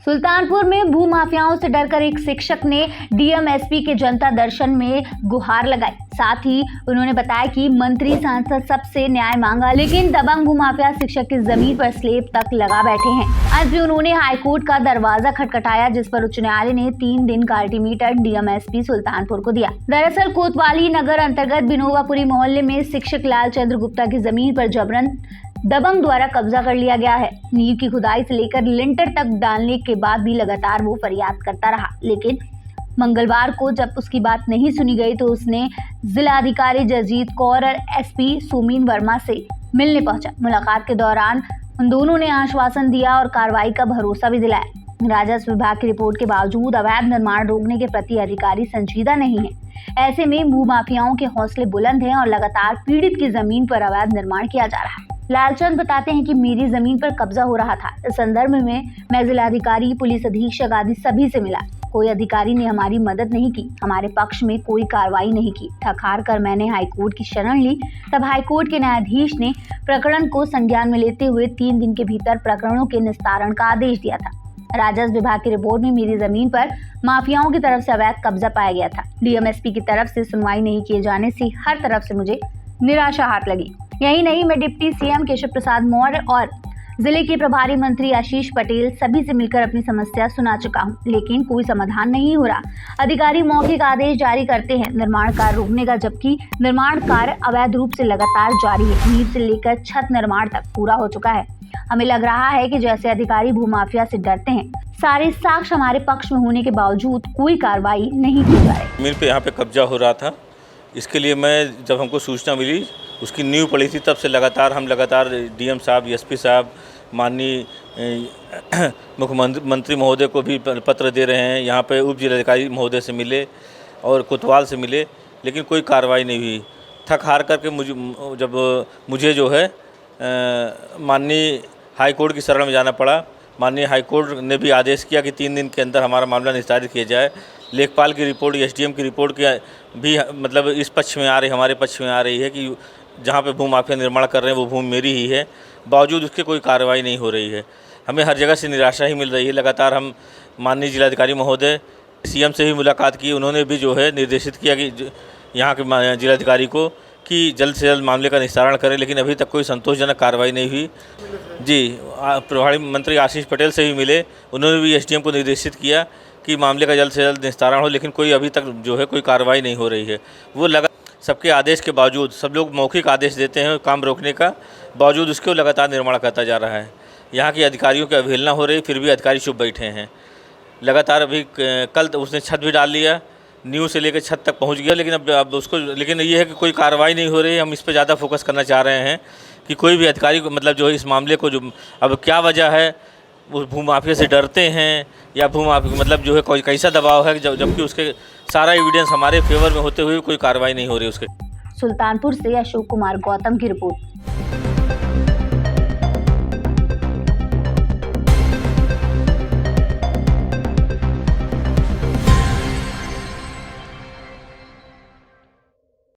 सुल्तानपुर में भू माफियाओं से डरकर एक शिक्षक ने डीएम एसपी के जनता दर्शन में गुहार लगाई। साथ ही उन्होंने बताया कि मंत्री सांसद सबसे न्याय मांगा, लेकिन दबंग भू माफिया शिक्षक की जमीन पर स्लेब तक लगा बैठे हैं। आज भी उन्होंने हाईकोर्ट का दरवाजा खटखटाया, जिस पर उच्च न्यायालय ने 3 दिन का अल्टीमेटम डीएम एसपी सुल्तानपुर को दिया। दरअसल कोतवाली नगर अंतर्गत बिनोवापुरी मोहल्ले में शिक्षक लालचंद्र गुप्ता की जमीन पर जबरन दबंग द्वारा कब्जा कर लिया गया है। नींव की खुदाई से लेकर लिंटर तक डालने के बाद भी लगातार वो फरियाद करता रहा, लेकिन मंगलवार को जब उसकी बात नहीं सुनी गई तो उसने जिलाधिकारी जगजीत कौर और एसपी सुमीन वर्मा से मिलने पहुंचा। मुलाकात के दौरान उन दोनों ने आश्वासन दिया और कार्रवाई का भरोसा भी दिलाया। राजस्व विभाग की रिपोर्ट के बावजूद अवैध निर्माण रोकने के प्रति अधिकारी संजीदा नहीं है। ऐसे में भू माफियाओं के हौसले बुलंद हैं और लगातार पीड़ित की जमीन पर अवैध निर्माण किया जा रहा है। लालचंद बताते हैं कि मेरी जमीन पर कब्जा हो रहा था। इस संदर्भ में मैं जिलाधिकारी, पुलिस अधीक्षक आदि सभी से मिला। कोई अधिकारी ने हमारी मदद नहीं की, हमारे पक्ष में कोई कार्रवाई नहीं की। थक हार कर मैंने हाईकोर्ट की शरण ली। तब हाईकोर्ट के न्यायाधीश ने प्रकरण को संज्ञान में लेते हुए 3 दिन के भीतर प्रकरणों के निस्तारण का आदेश दिया था। राजस्व विभाग की रिपोर्ट में मेरी जमीन पर माफियाओं की तरफ से अवैध कब्जा पाया गया था। डीएमएसपी की तरफ से सुनवाई नहीं किए जाने से हर तरफ से मुझे निराशा हाथ लगी। यही नहीं, मैं डिप्टी सीएम केशव प्रसाद मौर्य और जिले के प्रभारी मंत्री आशीष पटेल सभी से मिलकर अपनी समस्या सुना चुका हूं, लेकिन कोई समाधान नहीं हो रहा। अधिकारी मौखिक आदेश जारी करते हैं निर्माण कार्य रोकने का, जबकि निर्माण कार्य अवैध रूप से लगातार जारी है। नींव से लेकर छत निर्माण तक पूरा हो चुका है। हमें लग रहा है कि जैसे अधिकारी भूमाफिया से डरते हैं, सारे साक्ष्य हमारे पक्ष में होने के बावजूद कोई कार्रवाई नहीं की जा रही। जमीन पे यहाँ पे कब्जा हो रहा था। इसके लिए मैं जब हमको सूचना मिली, उसकी नींव पड़ी थी, तब से लगातार डीएम साहब, एसपी साहब, माननीय मुख्यमंत्री महोदय को भी पत्र दे रहे हैं। यहाँ पे उप जिलाधिकारी महोदय से मिले और कोतवाल से मिले, लेकिन कोई कार्रवाई नहीं हुई। थक हार करके मुझे जो है माननीय हाई कोर्ट की शरण में जाना पड़ा। माननीय हाई कोर्ट ने भी आदेश किया कि 3 दिन के अंदर हमारा मामला निस्तारित किया जाए। लेखपाल की रिपोर्ट, एसडीएम की रिपोर्ट की भी मतलब इस पक्ष में आ रही, हमारे पक्ष में आ रही है कि जहाँ पे भू माफिया निर्माण कर रहे हैं वो भूमि मेरी ही है। बावजूद उसके कोई कार्रवाई नहीं हो रही है। हमें हर जगह से निराशा ही मिल रही है। लगातार हम माननीय जिलाधिकारी महोदय, सीएम से भी मुलाकात की। उन्होंने भी जो है निर्देशित किया कि यहाँ के जिलाधिकारी को कि जल्द से जल्द मामले का निस्तारण करें, लेकिन अभी तक कोई संतोषजनक कार्रवाई नहीं हुई। जी, प्रभारी मंत्री आशीष पटेल से भी मिले। उन्होंने भी एसडीएम को निर्देशित किया कि मामले का जल्द से जल्द निस्तारण हो, लेकिन कोई अभी तक जो है कोई कार्रवाई नहीं हो रही है। वो सबके आदेश के बावजूद, सब लोग मौखिक आदेश देते हैं काम रोकने का, बावजूद उसके लगातार निर्माण करता जा रहा है। यहाँ के अधिकारियों की अवहेलना हो रही, फिर भी अधिकारी चुप बैठे हैं। लगातार अभी कल उसने छत भी डाल लिया, नींव से लेकर छत तक पहुँच गया, लेकिन अब उसको, लेकिन ये है कि कोई कार्रवाई नहीं हो रही है। हम इस पर ज़्यादा फोकस करना चाह रहे हैं कि कोई भी अधिकारी को मतलब जो है इस मामले को, जो अब क्या वजह है, वो भूमाफिया से डरते हैं या भूमाफिया मतलब जो है कोई कैसा दबाव है, जबकि उसके सारा एविडेंस हमारे फेवर में होते हुए कोई कार्रवाई नहीं हो रही उसके। सुल्तानपुर से अशोक कुमार गौतम की रिपोर्ट।